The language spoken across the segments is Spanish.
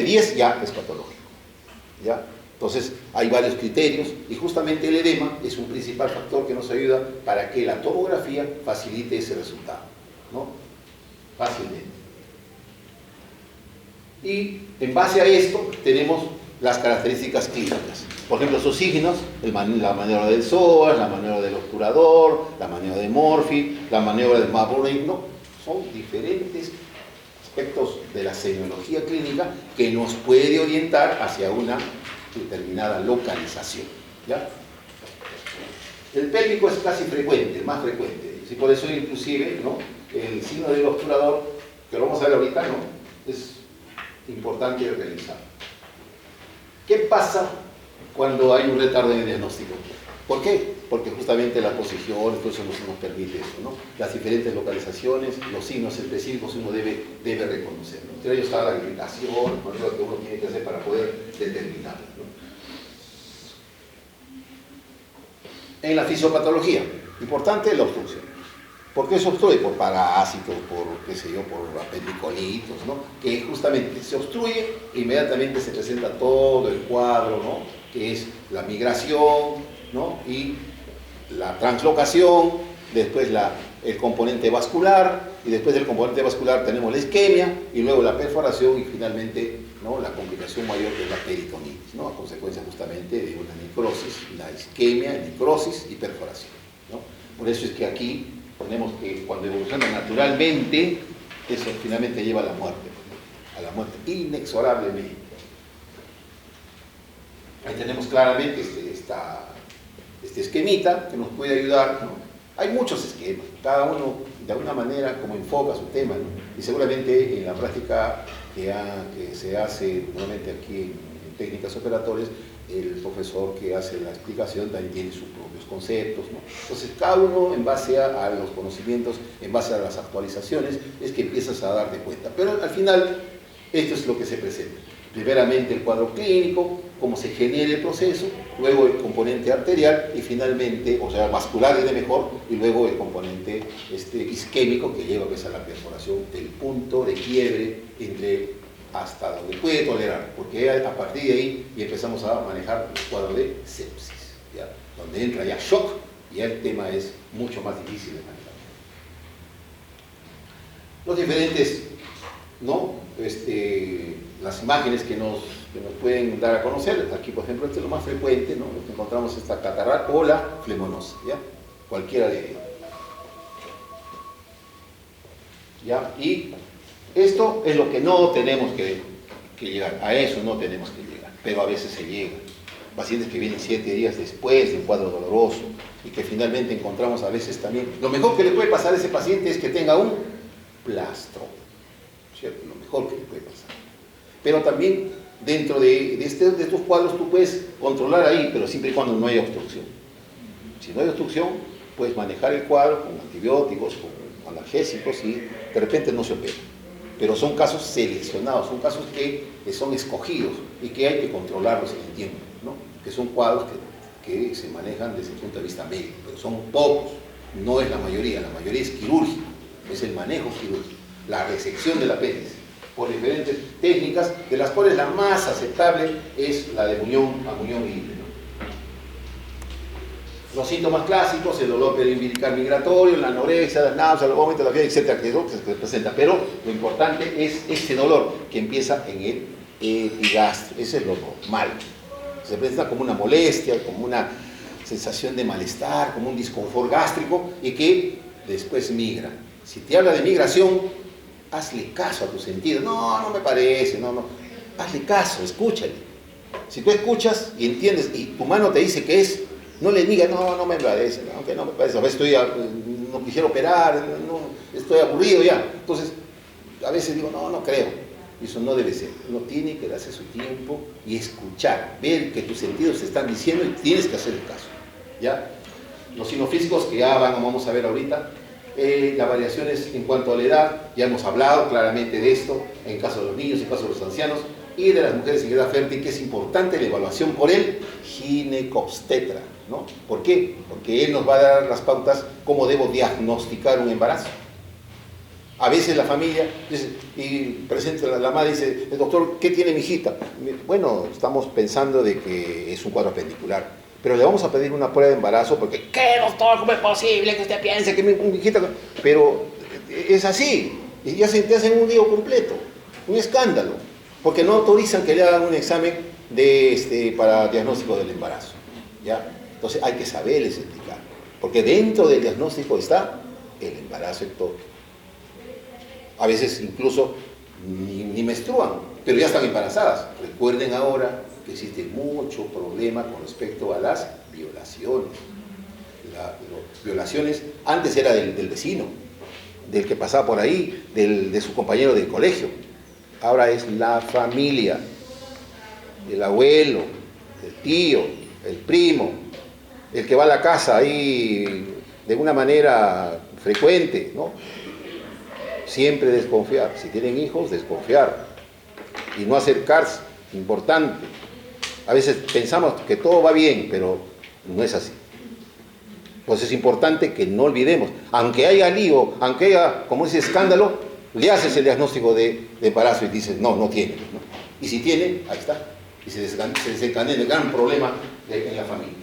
10 ya es patológico. ¿Ya? Entonces hay varios criterios y justamente el edema es un principal factor que nos ayuda para que la tomografía facilite ese resultado, ¿no? Fácilmente. Y en base a esto tenemos las características clínicas. Por ejemplo, sus signos, la maniobra del psoas, la maniobra del obturador, la maniobra de Murphy, la maniobra del Marlborough, ¿no? Son diferentes aspectos de la semiología clínica que nos puede orientar hacia una determinada localización, ¿ya? El pélvico es casi frecuente, el más frecuente, y por eso inclusive, ¿no?, el signo del obturador, que lo vamos a ver ahorita, ¿no?, es importante realizar. ¿Qué pasa cuando hay un retardo en el diagnóstico? ¿Por qué? Porque justamente la posición, entonces nos permite eso, ¿no? Las diferentes localizaciones, los signos específicos uno debe reconocer, ¿no? Entre ellos está la irritación, lo que uno tiene que hacer para poder determinarlo, ¿no? En la fisiopatología, importante la obstrucción. ¿Por qué se obstruye? Por parásitos, por, qué sé yo, por apendicolitos, ¿no? Que justamente se obstruye, inmediatamente se presenta todo el cuadro, ¿no?, que es la migración, ¿no?, y la translocación, después el componente vascular, y después del componente vascular tenemos la isquemia, y luego la perforación, y finalmente, ¿no?, la complicación mayor que es la peritonitis, ¿no?, a consecuencia justamente de una necrosis, la isquemia, necrosis y perforación, ¿no? Por eso es que aquí tenemos que cuando evoluciona naturalmente, eso finalmente lleva a la muerte, ¿no?, a la muerte inexorablemente. Ahí tenemos claramente este esquemita que nos puede ayudar, ¿no? Hay muchos esquemas, cada uno de alguna manera como enfoca su tema, ¿no? Y seguramente en la práctica que se hace normalmente aquí en técnicas operatorias, el profesor que hace la explicación también tiene sus propios conceptos, ¿no? Entonces cada uno en base a los conocimientos, en base a las actualizaciones, es que empiezas a darte cuenta. Pero al final, esto es lo que se presenta. Primeramente el cuadro clínico, cómo se genera el proceso, luego el componente arterial y finalmente, o sea, vascular es de mejor, y luego el componente isquémico que lleva pues, a la perforación del punto de quiebre entre hasta donde puede tolerar, porque a partir de ahí y empezamos a manejar el cuadro de sepsis, ¿ya? Donde entra ya shock, y el tema es mucho más difícil de manejar. Los diferentes, ¿no?, las imágenes que nos pueden dar a conocer. Aquí, por ejemplo, este es lo más frecuente, ¿no? Encontramos esta catarata o la flemonosis, ¿ya? Cualquiera de ellos. ¿Ya? Y esto es lo que no tenemos que llegar, a eso no tenemos que llegar, pero a veces se llega. Pacientes que vienen 7 días después de un cuadro doloroso y que finalmente encontramos a veces también. Lo mejor que le puede pasar a ese paciente es que tenga un plastro, ¿cierto? Lo mejor que le puede pasar. Pero también dentro de estos cuadros tú puedes controlar ahí, pero siempre y cuando no haya obstrucción. Si no hay obstrucción, puedes manejar el cuadro con antibióticos, con analgésicos y de repente no se opera. Pero son casos seleccionados, son casos que son escogidos y que hay que controlarlos en el tiempo, ¿no? Que son cuadros que se manejan desde el punto de vista médico, pero son pocos, no es la mayoría es quirúrgico, es el manejo quirúrgico, la resección del apéndice, por diferentes técnicas, de las cuales la más aceptable es la de muñón a muñón libre, ¿no? Los síntomas clásicos, el dolor periumbilical migratorio, la anorexia, la náusea, el vómito, la fiebre, etcétera, que es lo que se presenta. Pero lo importante es ese dolor que empieza en el epigastrio, ese es lo normal. Se presenta como una molestia, como una sensación de malestar, como un disconfort gástrico y que después migra. Si te habla de migración, hazle caso a tu sentido. No me parece, no. Hazle caso, escúchale. Si tú escuchas y entiendes y tu mano te dice que es, no le digas, no me parece, aunque no me parece, a veces no quisiera operar, no, estoy aburrido ya. Entonces, a veces digo, no creo. Eso no debe ser. Uno tiene que darse su tiempo y escuchar, ver que tus sentidos te están diciendo y tienes que hacer el caso, ¿ya? Los signos físicos que ya vamos a ver ahorita. Las variaciones en cuanto a la edad, ya hemos hablado claramente de esto, en caso de los niños, en caso de los ancianos, y de las mujeres en edad fértil, que es importante la evaluación por el ginecobstetra, ¿no? ¿Por qué? Porque él nos va a dar las pautas cómo debo diagnosticar un embarazo. A veces la familia dice, y presenta la madre y dice, el doctor, ¿qué tiene mi hijita? Bueno, estamos pensando de que es un cuadro apendicular, pero le vamos a pedir una prueba de embarazo porque, ¿qué doctor? ¿Cómo es posible que usted piense que mi hijita? Pero es así, y ya te hacen un lío completo, un escándalo, porque no autorizan que le hagan un examen para diagnóstico del embarazo, ¿ya? Entonces hay que saberles explicar, porque dentro del diagnóstico está el embarazo ectópico. A veces incluso ni menstruan, pero ya están embarazadas. Recuerden ahora que existe mucho problema con respecto a las violaciones. Las violaciones antes era del vecino, del que pasaba por ahí, de su compañero del colegio. Ahora es la familia, el abuelo, el tío, el primo, el que va a la casa ahí de una manera frecuente, ¿no? Siempre desconfiar. Si tienen hijos, desconfiar. Y no acercarse. Importante. A veces pensamos que todo va bien, pero no es así. Pues es importante que no olvidemos. Aunque haya lío, aunque haya, como ese escándalo, le haces el diagnóstico de embarazo y dices, no tiene, ¿no? Y si tiene, ahí está. Y se desencadena el gran problema en la familia.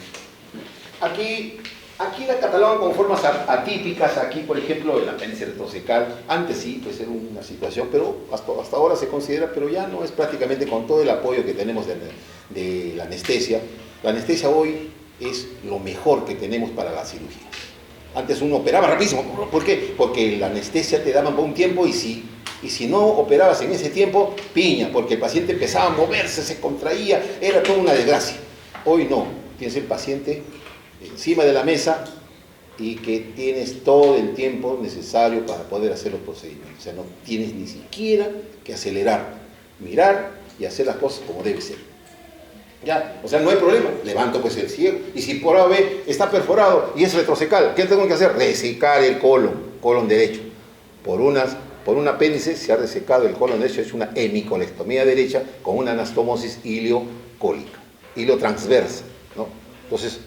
Aquí la catalogan con formas atípicas. Aquí, por ejemplo, el apéndice retrocecal. Antes sí, pues era una situación, pero hasta ahora se considera, pero ya no es prácticamente con todo el apoyo que tenemos de la anestesia. La anestesia hoy es lo mejor que tenemos para la cirugía. Antes uno operaba rapidísimo. ¿Por qué? Porque la anestesia te daban por un tiempo y si no operabas en ese tiempo, piña, porque el paciente empezaba a moverse, se contraía, era toda una desgracia. Hoy no, tienes el paciente encima de la mesa y que tienes todo el tiempo necesario para poder hacer los procedimientos. O sea, no tienes ni siquiera que acelerar, mirar y hacer las cosas como debe ser. Ya, o sea, no hay problema, levanto pues el ciego. Y si por A o B está perforado y es retrocecal, ¿qué tengo que hacer? Resecar el colon derecho. Por un apéndice se ha resecado el colon derecho, es una hemicolectomía derecha con una anastomosis iliocólica, iliotransversa, ¿no? Entonces,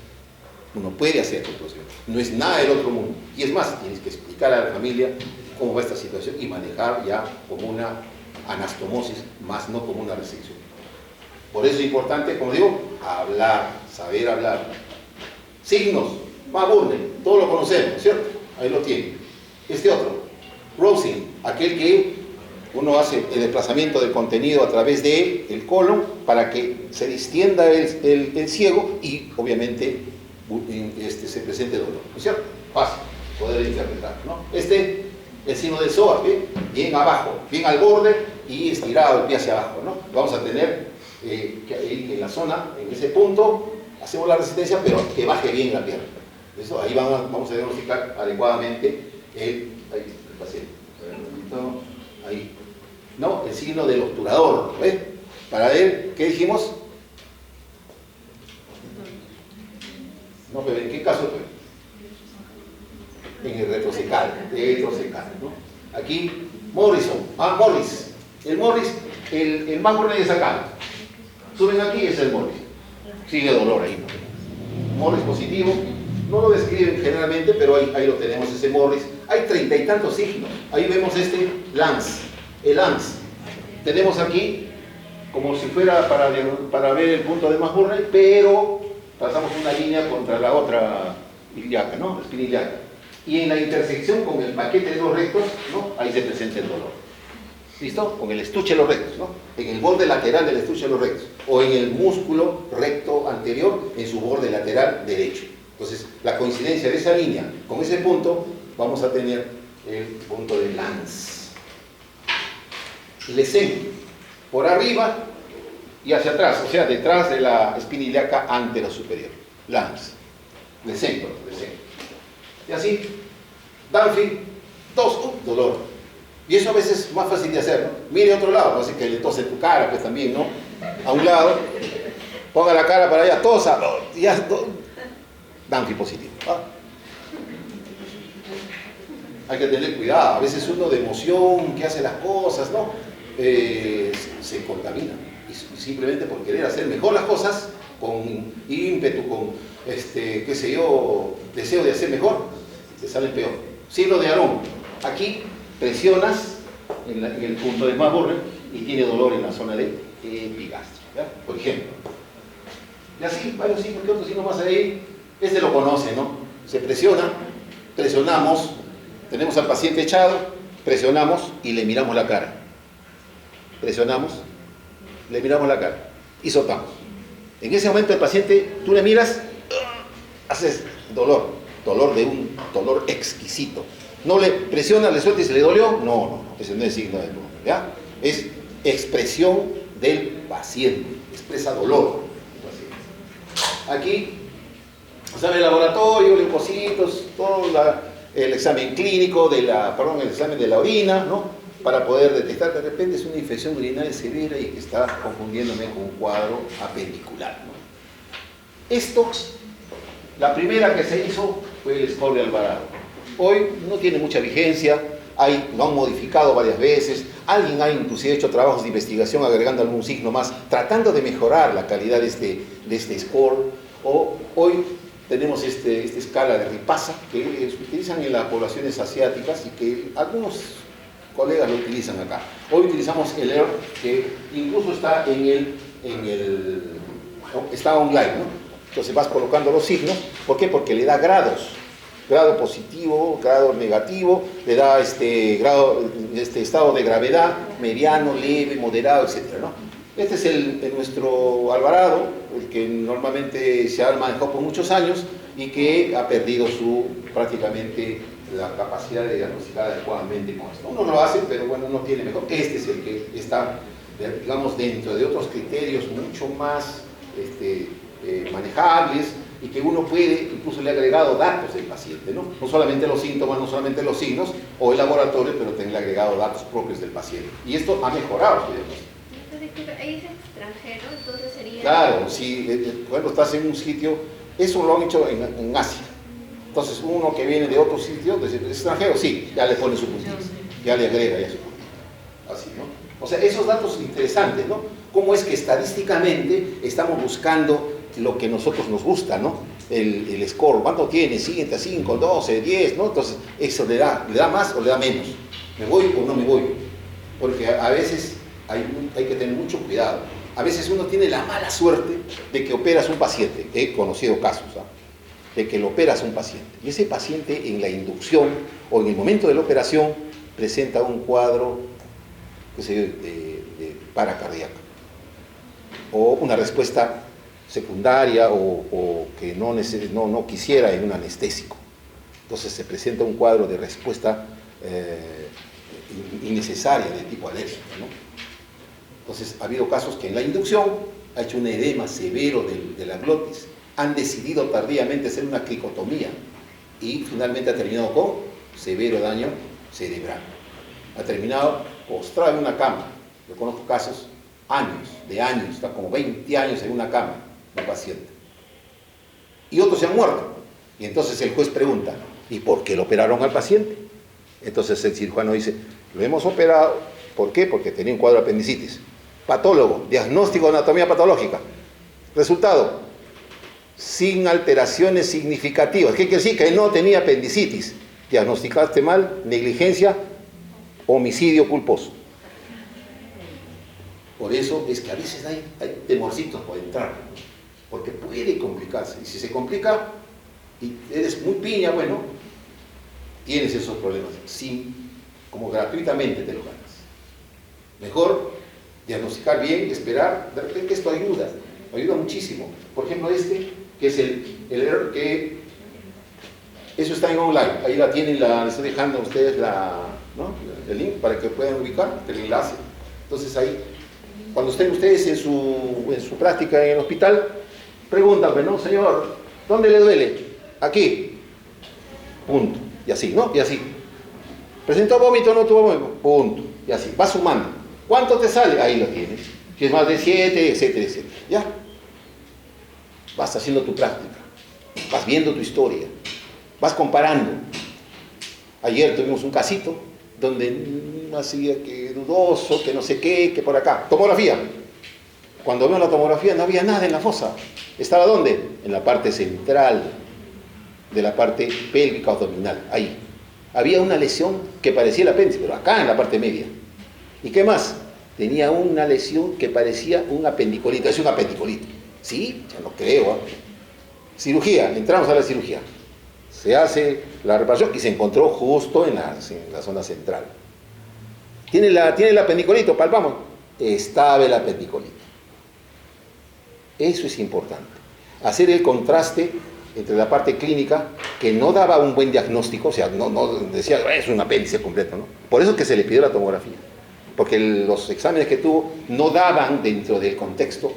uno puede hacer el procedimiento, no es nada del otro mundo. Y es más, tienes que explicar a la familia cómo va esta situación y manejar ya como una anastomosis, más no como una resección. Por eso es importante, como digo, hablar, saber hablar. Signos, Magurne, todos lo conocemos, ¿cierto? Ahí lo tiene. Este otro, Rosen, aquel que uno hace el desplazamiento del contenido a través del colon para que se distienda el ciego y obviamente se presente dolor, ¿no es cierto? Fácil, poder interpretar, ¿no? El signo del psoas, bien abajo, bien al borde y estirado el pie hacia abajo, ¿no? Vamos a tener que en la zona, en ese punto, hacemos la resistencia, pero que baje bien la pierna. Eso, ahí vamos a diagnosticar adecuadamente el paciente. Ahí. ¿No? El signo del obturador, ¿ves? Para ver, ¿qué dijimos? No, pero ¿en qué caso? En el retrocecal, ¿no? Aquí, Morrison, Morris. El Morris, el más grande es acá. Suben aquí, es el Morris. Sigue dolor ahí, ¿no? Morris positivo, no lo describen generalmente, pero ahí lo tenemos, ese Morris. Hay 30 y tantos signos. Ahí vemos Lance, el Lance. Tenemos aquí, como si fuera para ver el punto de Magurne, pero pasamos una línea contra la otra ilíaca, ¿no? La espina ilíaca. Y en la intersección con el paquete de los rectos, ¿no? Ahí se presenta el dolor. ¿Listo? Con el estuche de los rectos, ¿no? En el borde lateral del estuche de los rectos. O en el músculo recto anterior, en su borde lateral derecho. Entonces, la coincidencia de esa línea con ese punto, vamos a tener el punto de Lance. Lesen, por arriba y hacia atrás, o sea, detrás de la espina ilíaca antero superior. Lance. Lesen. Y así, Dunphy, dolor. Y eso a veces es más fácil de hacer, ¿no? Mire a otro lado, así que le tose tu cara, pues también, ¿no? A un lado, ponga la cara para allá, tosa, y ya, Dunphy positivo. Hay que tener cuidado, a veces uno de emoción, que hace las cosas, ¿no? Se contamina, y simplemente por querer hacer mejor las cosas, con ímpetu, con, qué sé yo, deseo de hacer mejor, se sale peor. Signo de Aarón, aquí presionas en el punto de Marburg y tiene dolor en la zona de epigastrio, ¿ya? Por ejemplo. Y así, varios signos, ¿qué otros signos más ahí? Este lo conoce, ¿no? Se presiona, presionamos, tenemos al paciente echado, presionamos y le miramos la cara. Presionamos, le miramos la cara y soltamos. En ese momento el paciente, tú le miras, haces dolor de un dolor exquisito. No le presiona, le suelta y se le dolió. No, ese no es signo de dolor, ¿ya? Es expresión del paciente, expresa dolor. Aquí, examen de laboratorio, leucocitos, todo el examen clínico, el examen de la orina, ¿no? Para poder detectar que de repente es una infección urinaria severa y que está confundiéndome con un cuadro apendicular, ¿no? Esto, la primera que se hizo fue el score de Alvarado. Hoy no tiene mucha vigencia, lo han modificado varias veces, alguien ha inclusive hecho trabajos de investigación agregando algún signo más, tratando de mejorar la calidad de este score. Hoy tenemos esta escala de Ripasa que se utilizan en las poblaciones asiáticas y que algunos colegas lo utilizan acá. Hoy utilizamos el ERR, que incluso está está online, ¿no? Entonces vas colocando los signos. ¿Por qué? Porque le da grados. Grado positivo, grado negativo, le da estado de gravedad, mediano, leve, moderado, etc., ¿no? Este es nuestro Alvarado, el que normalmente se ha manejado por muchos años y que ha perdido prácticamente la capacidad de diagnosticar adecuadamente con esto. Uno lo hace, pero bueno, no tiene mejor. Este es el que está, digamos, dentro de otros criterios mucho más manejables, y que uno puede, incluso le ha agregado datos del paciente, ¿no? No solamente los síntomas, no solamente los signos o el laboratorio, pero también le ha agregado datos propios del paciente. Y esto ha mejorado su diagnóstico. Entonces, ahí es extranjero, entonces sería... Claro, si bueno, estás en un sitio, eso lo han hecho en Asia. Entonces, uno que viene de otro sitio, ¿es extranjero? Sí, ya le pone su puntito, ya le agrega ya su puntito. Así, ¿no? O sea, esos datos interesantes, ¿no? Cómo es que estadísticamente estamos buscando lo que a nosotros nos gusta, ¿no? El score, ¿cuánto tiene? 7, 5, 12, 10, ¿no? Entonces, eso le da más o le da menos. ¿Me voy o no me voy? Porque a veces hay que tener mucho cuidado. A veces uno tiene la mala suerte de que operas un paciente. He conocido casos, ¿ah? De que lo operas un paciente. Y ese paciente en la inducción o en el momento de la operación presenta un cuadro, qué sé yo, de paracardíaco. O una respuesta secundaria o que no quisiera en un anestésico. Entonces se presenta un cuadro de respuesta innecesaria de tipo alérgico, ¿no? Entonces ha habido casos que en la inducción ha hecho un edema severo de la glotis, han decidido tardíamente hacer una cricotomía y finalmente ha terminado con severo daño cerebral. Ha terminado postrado en una cama. Yo conozco casos de años, está como 20 años en una cama un paciente. Y otros se han muerto. Y entonces el juez pregunta, ¿y por qué lo operaron al paciente? Entonces el cirujano dice, lo hemos operado, ¿por qué? Porque tenía un cuadro de apendicitis. Patólogo, diagnóstico de anatomía patológica. Resultado, sin alteraciones significativas. ¿Qué quiere decir? Que no tenía apendicitis. Diagnosticaste mal, negligencia, homicidio culposo. Por eso es que a veces hay temorcitos por entrar, porque puede complicarse. Y si se complica y eres muy piña, bueno, tienes esos problemas. Como gratuitamente te lo ganas. Mejor diagnosticar bien, esperar, de repente esto ayuda muchísimo. Por ejemplo, que es el error que... Eso está en online, ahí la tienen, les estoy dejando a ustedes ¿no? El link para que puedan ubicar el enlace. Entonces ahí, cuando estén ustedes en su práctica en el hospital, pregúntame, ¿no? Señor, ¿dónde le duele? Aquí. Punto. Y así, ¿no? Y así. ¿Presentó vómito o no tuvo vómito? Punto. Y así. Va sumando. ¿Cuánto te sale? Ahí lo tienes. Si es más de 7, etcétera, etcétera. ¿Ya? Vas haciendo tu práctica. Vas viendo tu historia. Vas comparando. Ayer tuvimos un casito donde hacía que dudoso, que no sé qué, que por acá. Tomografía. Cuando veo la tomografía no había nada en la fosa. ¿Estaba dónde? En la parte central de la parte pélvica abdominal. Ahí había una lesión que parecía el apéndice, pero acá en la parte media. ¿Y qué más? Tenía una lesión que parecía un apendicolito. Es un apendicolito. Sí, ya lo creo. Cirugía, entramos a la cirugía. Se hace la reparación y se encontró justo en la zona central. ¿Tiene el apendicolito? Palpamos. Estaba el apendicolito. Eso es importante. Hacer el contraste entre la parte clínica, que no daba un buen diagnóstico, o sea, no decía, es un apéndice completo, ¿no? Por eso que se le pidió la tomografía, porque los exámenes que tuvo no daban dentro del contexto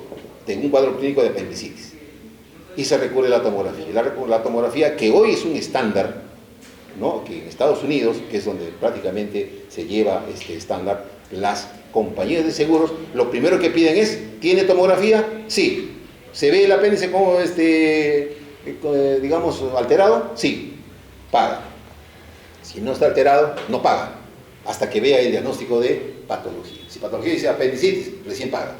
de un cuadro clínico de apendicitis. Y se recurre a la tomografía. La tomografía, que hoy es un estándar, ¿no? Que en Estados Unidos, que es donde prácticamente se lleva este estándar, las compañías de seguros, lo primero que piden es, ¿tiene tomografía? Sí. ¿Se ve el apéndice como digamos, alterado? Sí. Paga. Si no está alterado, no paga, hasta que vea el diagnóstico de patología. Si patología dice apendicitis, recién paga.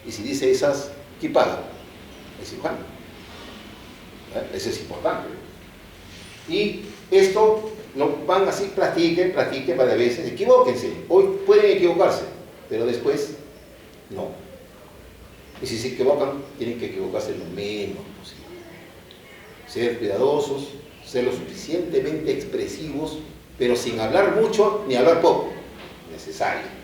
Y si dice esas, ¿quién paga? El cirujano. Eso es importante. Y esto lo van así, practiquen varias veces, equivóquense. Hoy pueden equivocarse, pero después no. Y si se equivocan, tienen que equivocarse lo menos posible. Ser cuidadosos, ser lo suficientemente expresivos, pero sin hablar mucho ni hablar poco. Necesario.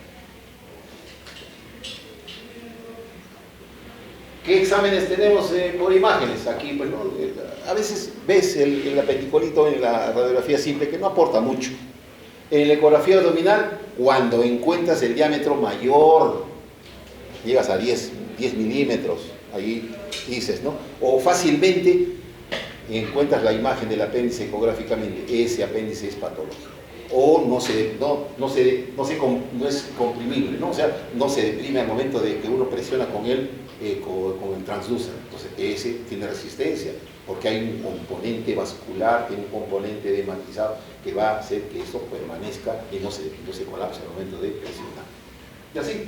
¿Qué exámenes tenemos por imágenes? Aquí, pues, ¿no? A veces ves el apendicolito en la radiografía simple, que no aporta mucho. En la ecografía abdominal, cuando encuentras el diámetro mayor, llegas a 10 milímetros, ahí dices, ¿no? O fácilmente encuentras la imagen del apéndice ecográficamente, ese apéndice es patológico. O no es comprimible, ¿no? O sea, no se deprime al momento de que uno presiona con él, con el transducer. Entonces, ese tiene resistencia, porque hay un componente vascular, tiene un componente de hematizado que va a hacer que eso permanezca y no se colapse al momento de presionar. Y así,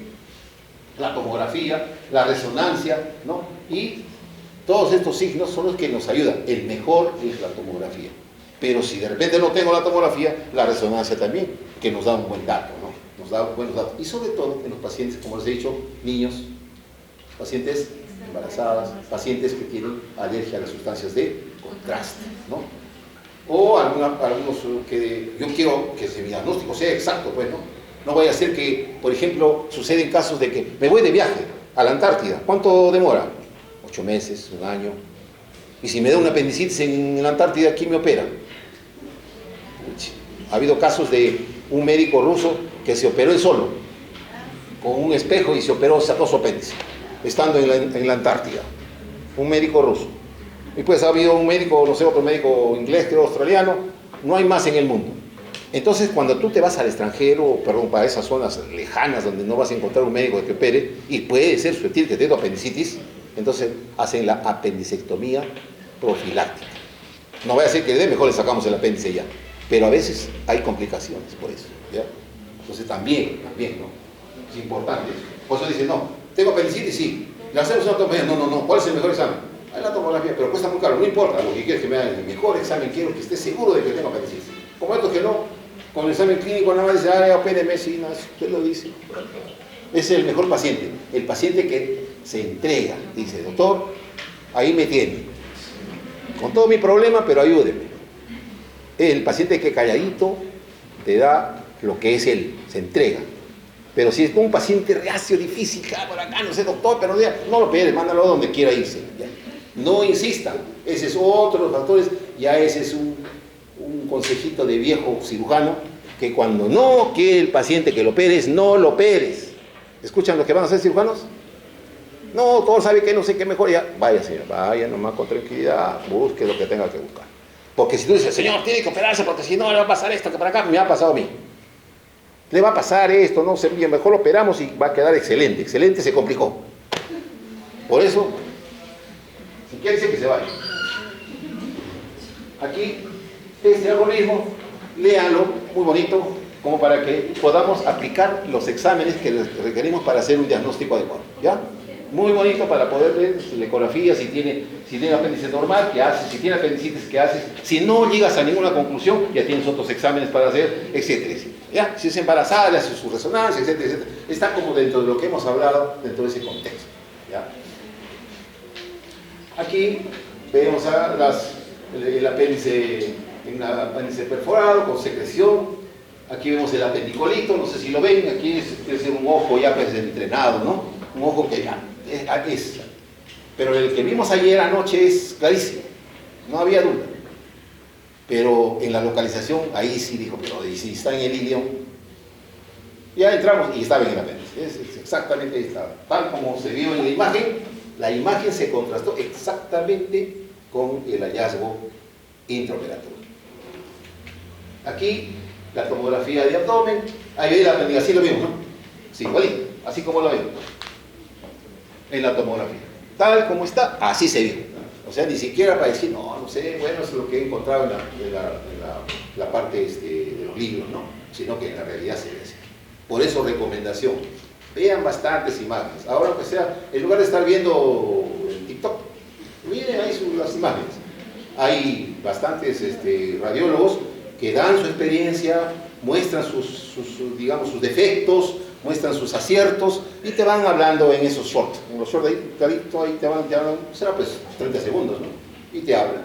la tomografía, la resonancia, ¿no? Y todos estos signos son los que nos ayudan. El mejor es la tomografía. Pero si de repente no tengo la tomografía, la resonancia también, que nos da un buen dato, ¿no? Nos da buenos datos. Y sobre todo en los pacientes, como les he dicho, niños, pacientes embarazadas, pacientes que tienen alergia a las sustancias de contraste, ¿no? O algunos que yo quiero que ese diagnóstico sea exacto, pues, ¿no? No vaya a ser que, por ejemplo, suceden casos de que me voy de viaje a la Antártida. ¿Cuánto demora? 8 meses, 1 año. Y si me da una apendicitis en la Antártida, ¿quién me opera? Ha habido casos de un médico ruso que se operó él solo, con un espejo, y sacó su apéndice, estando en la Antártida. Un médico ruso. Y pues ha habido un médico, no sé, otro médico inglés, creo, australiano. No hay más en el mundo. Entonces, cuando tú te vas al extranjero, perdón, para esas zonas lejanas donde no vas a encontrar un médico que opere, y puede ser susceptible que tenga apendicitis, entonces hacen la apendicectomía profiláctica. No vaya a ser que mejor le sacamos el apéndice ya, pero a veces hay complicaciones por eso, ¿ya? Entonces también, ¿no? Es importante eso. Por eso dicen, no, ¿tengo apendicitis? Sí. ¿Le hacemos una tomografía? No. ¿Cuál es el mejor examen? Hay la tomografía, pero cuesta muy caro, no importa. Lo que quieres que me hagan el mejor examen, quiero que esté seguro de que tengo apendicitis. Como estos que no, con el examen clínico nada más dice, opéreme, sí, no, usted lo dice. Es el mejor paciente, el paciente que se entrega, dice, doctor, ahí me tiene, con todo mi problema, pero ayúdeme. El paciente que calladito te da lo que es él, se entrega. Pero si es un paciente reacio, difícil, por acá, no sé, doctor, pero no lo pegue, mándalo a donde quiera irse. Ya. No insistan, ese es otro de los factores, ya ese es un consejito de viejo cirujano, que cuando no quiere el paciente que lo operes, no lo operes. ¿Escuchan lo que van a hacer cirujanos? No, todos saben que no sé qué mejor, ya, vaya señor, vaya nomás con tranquilidad, busque lo que tenga que buscar. Porque si tú dices, señor, tiene que operarse porque si no le va a pasar esto, que para acá me ha pasado a mí. Le va a pasar esto, no sé bien, mejor lo operamos y va a quedar excelente. Excelente, se complicó. Por eso, si quiere decir que se vaya. Aquí, este algoritmo, léanlo, muy bonito, como para que podamos aplicar los exámenes que requerimos para hacer un diagnóstico adecuado. ¿Ya? muy bonito para poder ver la ecografía, si tiene apéndice normal, qué haces, si tiene apendicitis, qué haces, si no llegas a ninguna conclusión, ya tienes otros exámenes para hacer, etcétera, etcétera. ¿Ya? Si es embarazada, le hace su resonancia, etcétera, etcétera. Está como dentro de lo que hemos hablado, dentro de ese contexto. ¿Ya? Aquí vemos el apéndice, un apéndice perforado con secreción. Aquí vemos el apendicolito, no sé si lo ven, aquí es un ojo ya pues entrenado, ¿no? Un ojo que ya es. Pero el que vimos ayer anoche es clarísimo, no había duda. Pero en la localización, ahí sí dijo, pero si está en el ilion, ya entramos y estaba en el apéndice. Es exactamente ahí estaba. Tal como se vio en la imagen se contrastó exactamente con el hallazgo intraoperatorio. Aquí la tomografía de abdomen, ahí ve el apéndice, así lo vimos, ¿no? Sí, igualito, así como lo vimos en la tomografía. Tal como está, así se vio. O sea, ni siquiera para decir, no sé, bueno, es lo que he encontrado en la parte de los libros, ¿no? Sino que en la realidad se ve así. Por eso, recomendación, vean bastantes imágenes. Ahora, que sea, en lugar de estar viendo en TikTok, miren ahí las imágenes. Hay bastantes radiólogos que dan su experiencia, muestran digamos, sus defectos, muestran sus aciertos y te van hablando en esos shorts. En los shorts ahí te van, será pues 30 segundos, ¿no? Y te hablan.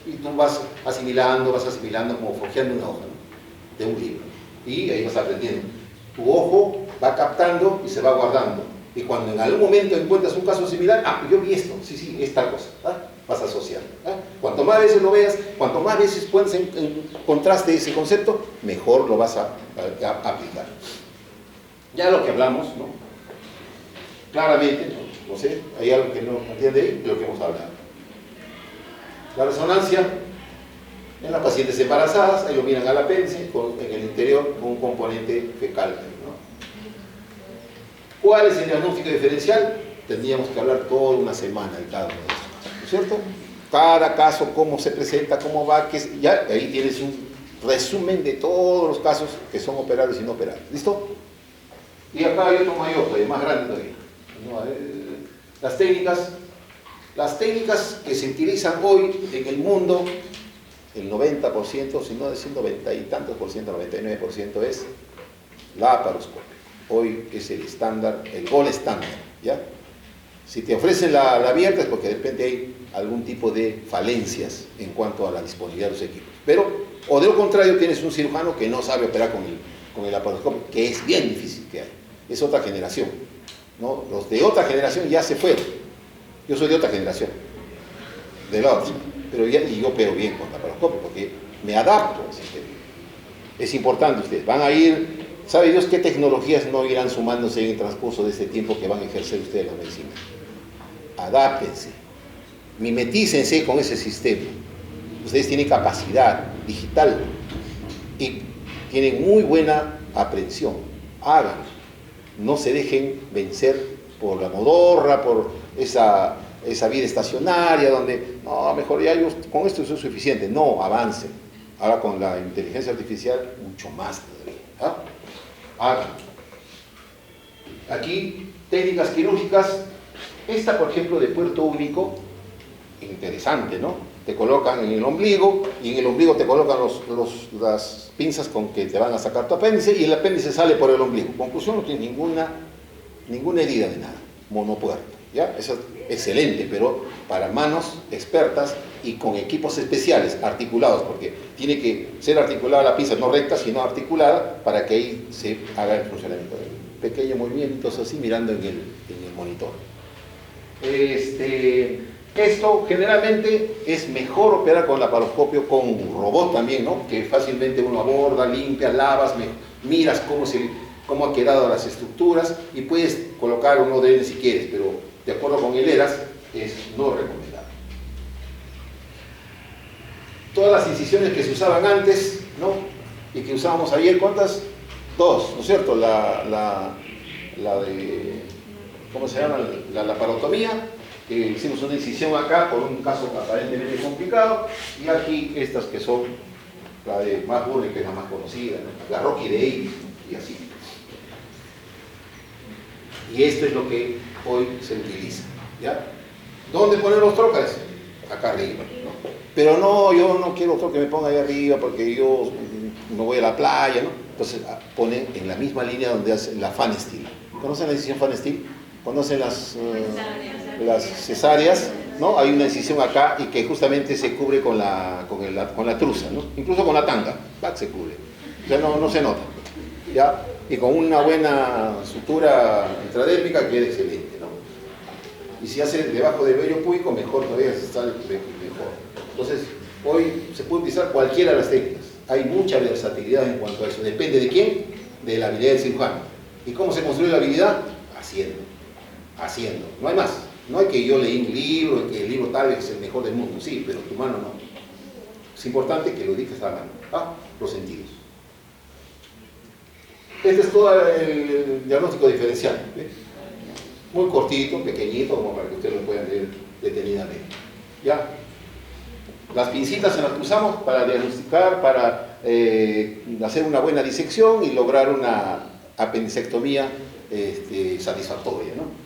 Y tú vas asimilando como forjeando una hoja, ¿no? De un libro. Y ahí vas aprendiendo. Tu ojo va captando y se va guardando. Y cuando en algún momento encuentras un caso similar, yo vi esto, sí, es tal cosa. Vas a asociar. Cuanto más veces lo veas, cuanto más veces pones en contraste ese concepto, mejor lo vas a aplicar. Ya lo que hablamos, ¿no? Claramente, no sé, hay algo que no entiende ahí de lo que hemos hablado. La resonancia en las pacientes embarazadas, ahí lo miran al apéndice, en el interior con un componente fecal, ¿no? ¿Cuál es el diagnóstico diferencial? Tendríamos que hablar toda una semana de cada uno de estos casos, ¿no es cierto? Cada caso, cómo se presenta, cómo va, ya ahí tienes un resumen de todos los casos que son operables y no operables. ¿Listo? Y acá hay otro mayor, todavía más grande todavía. Las técnicas que se utilizan hoy en el mundo, el 90%, si no decir 90 y tantos por ciento, 99% es la laparoscopia. Hoy es el estándar, el gold estándar, ¿ya? Si te ofrecen la abierta es porque de repente hay algún tipo de falencias en cuanto a la disponibilidad de los equipos. Pero, o de lo contrario, tienes un cirujano que no sabe operar con el laparoscopio, que es bien difícil que hay. Es otra generación, ¿no? Los de otra generación ya se fueron. Yo soy de otra generación, de la otra, pero yo opero bien con laparoscopio porque me adapto al sistema. Es importante ustedes, van a ir, ¿sabe Dios qué tecnologías no irán sumándose en el transcurso de este tiempo que van a ejercer ustedes la medicina? Adáptense, mimetícense con ese sistema. Ustedes tienen capacidad digital y tienen muy buena aprehensión. Háganlo. No se dejen vencer por la modorra, por esa vida estacionaria donde, no, mejor ya yo con esto soy suficiente. No, avancen. Ahora con la inteligencia artificial, mucho más todavía. Háganlo. Aquí, técnicas quirúrgicas. Esta, por ejemplo, de puerto único, interesante, ¿no? Te colocan en el ombligo y en el ombligo te colocan las pinzas con que te van a sacar tu apéndice y el apéndice sale por el ombligo. Conclusión, no tiene ninguna herida de nada, monopuerto, ¿ya? Eso es excelente, pero para manos expertas y con equipos especiales, articulados, porque tiene que ser articulada la pinza, no recta, sino articulada, para que ahí se haga el funcionamiento. Pequeños movimientos así, mirando en el monitor. Esto generalmente es mejor operar con laparoscopio, con robot también, ¿no? Que fácilmente uno aborda, limpia, lavas, miras cómo ha quedado las estructuras y puedes colocar un ODN si quieres, pero de acuerdo con el ERAS es no recomendable. Todas las incisiones que se usaban antes, ¿no? Y que usábamos ayer, ¿cuántas? Dos, ¿no es cierto? La de, ¿cómo se llama? La laparotomía, que hicimos una incisión acá por un caso aparentemente complicado, y aquí estas que son la de Matt Burley, que es la más conocida, ¿no? La Rocky de Davis, y así. Y esto es lo que hoy se utiliza, ¿ya? ¿Dónde poner los trócares? Acá arriba, ¿no? Pero no, yo no quiero otro que me ponga ahí arriba porque yo no voy a la playa, ¿no? Entonces ponen en la misma línea donde hace la fan steel. ¿Conocen la incisión fan steel? ¿Conocen las cesáreas? ¿No? Hay una incisión acá y que justamente se cubre con la truza, ¿no? Incluso con la tanga, ¡pac! Se cubre. O sea, no se nota, ¿ya? Y con una buena sutura intradérmica queda excelente, ¿no? Y si hace debajo del vello púbico, mejor todavía, se sale mejor. Entonces, hoy se puede utilizar cualquiera de las técnicas. Hay mucha versatilidad en cuanto a eso. Depende de quién, de la habilidad del cirujano. ¿Y cómo se construye la habilidad? Haciendo. No hay más. No hay que yo leí un libro, que el libro tal vez es el mejor del mundo. Sí, pero tu mano no. Es importante que lo digas a la mano. Los sentidos. Este es todo el diagnóstico diferencial. ¿Ve? Muy cortito, pequeñito, como para que ustedes lo puedan leer detenidamente. ¿Ya? Las pincitas se las usamos para diagnosticar, para hacer una buena disección y lograr una apendicectomía satisfactoria, ¿no?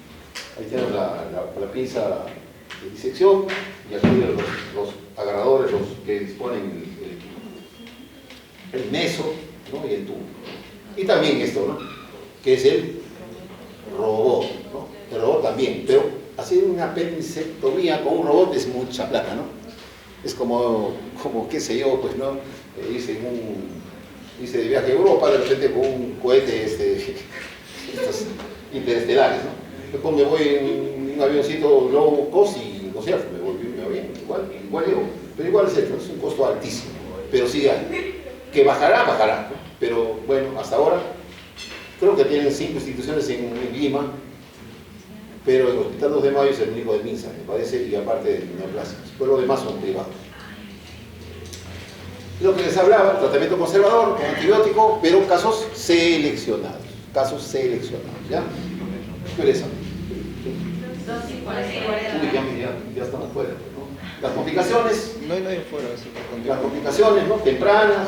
Ahí tenemos la pinza de disección y aquí los agarradores, los que disponen el meso, ¿no? Y el tubo. Y también esto, ¿no? Que es el robot, ¿no? El robot también, pero hacer una apendicectomía con un robot es mucha plata, ¿no? Es como qué sé yo, pues, ¿no? Hice de viaje a Europa, de repente con un cohete estos interestelares, ¿no? Después me voy en un avioncito low cost y, no sé, me volví bien, igual yo, pero igual es un costo altísimo, pero sí hay. Que bajará, ¿no? Pero bueno, hasta ahora creo que tienen 5 instituciones en Lima, pero el Hospital 2 de Mayo es el único de Minsa, me parece, y aparte de neoplásicos, pero los demás son privados. Lo que les hablaba, tratamiento conservador, con antibiótico, pero casos seleccionados, ¿ya? ¿Qué les hablo? Ya estamos fuera, ¿no? Las complicaciones, No hay nadie fuera. las complicaciones, ¿no? Tempranas,